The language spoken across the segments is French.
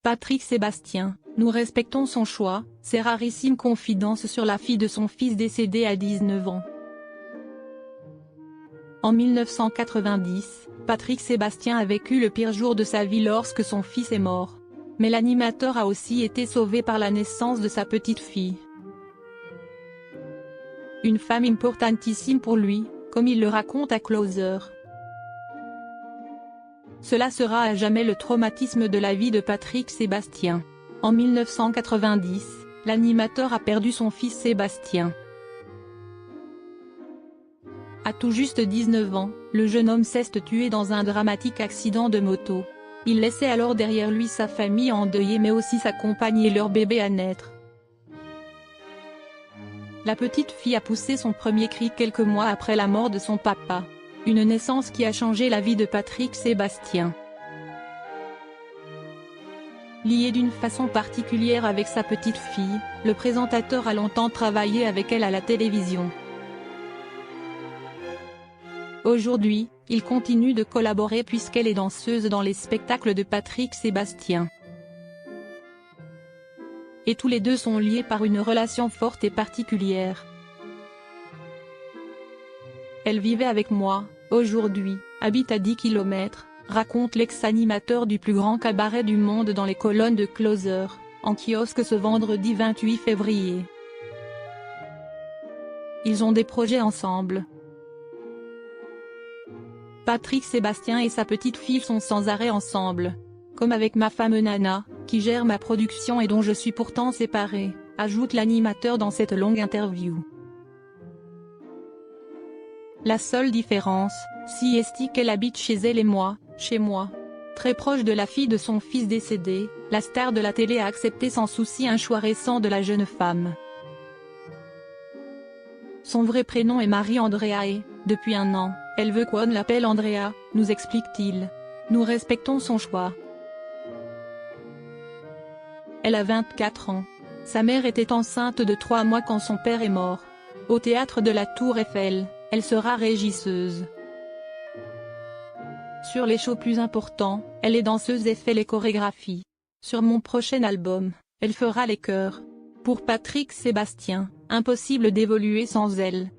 Patrick Sébastien, nous respectons son choix, ses rarissimes confidences sur la fille de son fils décédé à 19 ans. En 1990, Patrick Sébastien a vécu le pire jour de sa vie lorsque son fils est mort. Mais l'animateur a aussi été sauvé par la naissance de sa petite fille. Une femme importantissime pour lui, comme il le raconte à Closer. Cela sera à jamais le traumatisme de la vie de Patrick Sébastien. En 1990, l'animateur a perdu son fils Sébastien. À tout juste 19 ans, le jeune homme s'est tué dans un dramatique accident de moto. Il laissait alors derrière lui sa famille endeuillée mais aussi sa compagne et leur bébé à naître. La petite fille a poussé son premier cri quelques mois après la mort de son papa. Une naissance qui a changé la vie de Patrick Sébastien. Lié d'une façon particulière avec sa petite fille, le présentateur a longtemps travaillé avec elle à la télévision. Aujourd'hui, il continue de collaborer puisqu'elle est danseuse dans les spectacles de Patrick Sébastien. Et tous les deux sont liés par une relation forte et particulière. Elle vivait avec moi, aujourd'hui, habite à 10 km, raconte l'ex-animateur du plus grand cabaret du monde dans les colonnes de Closer, en kiosque ce vendredi 28 février. Ils ont des projets ensemble. Patrick Sébastien et sa petite fille sont sans arrêt ensemble. Comme avec ma femme Nana, qui gère ma production et dont je suis pourtant séparée, ajoute l'animateur dans cette longue interview. La seule différence, si est qu'elle habite chez elle et moi, chez moi. Très proche de la fille de son fils décédé, la star de la télé a accepté sans souci un choix récent de la jeune femme. Son vrai prénom est Marie-Andrea et, depuis un an, elle veut qu'on l'appelle Andrea, nous explique-t-il. Nous respectons son choix. Elle a 24 ans. Sa mère était enceinte de 3 mois quand son père est mort. Au théâtre de la Tour Eiffel, elle sera régisseuse. Sur les shows plus importants, elle est danseuse et fait les chorégraphies. Sur mon prochain album, elle fera les chœurs. Pour Patrick Sébastien, impossible d'évoluer sans elle.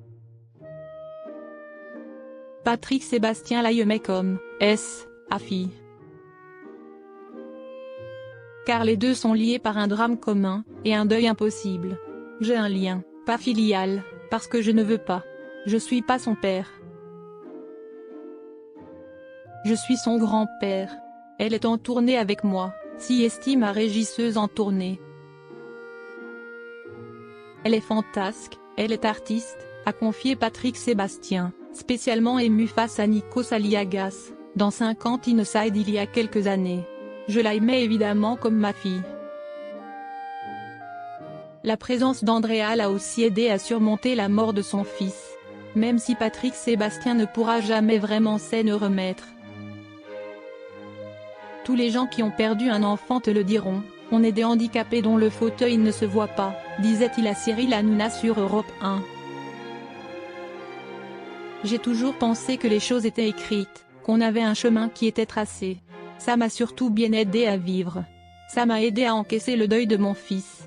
Patrick Sébastien l'aimait comme sa fille. Car les deux sont liés par un drame commun, et un deuil impossible. J'ai un lien, pas filial, parce que je ne veux pas. Je suis pas son père. Je suis son grand-père. Elle est en tournée avec moi, si estime ma régisseuse en tournée. Elle est fantasque, elle est artiste, a confié Patrick Sébastien, spécialement ému face à Nikos Aliagas, dans 50 Inside il y a quelques années. Je l'aimais évidemment comme ma fille. La présence d'Andrea l'a aussi aidé à surmonter la mort de son fils. Même si Patrick Sébastien ne pourra jamais vraiment s'en remettre. Tous les gens qui ont perdu un enfant te le diront, on est des handicapés dont le fauteuil ne se voit pas, disait-il à Cyril Hanouna sur Europe 1. J'ai toujours pensé que les choses étaient écrites, qu'on avait un chemin qui était tracé. Ça m'a surtout bien aidé à vivre. Ça m'a aidé à encaisser le deuil de mon fils.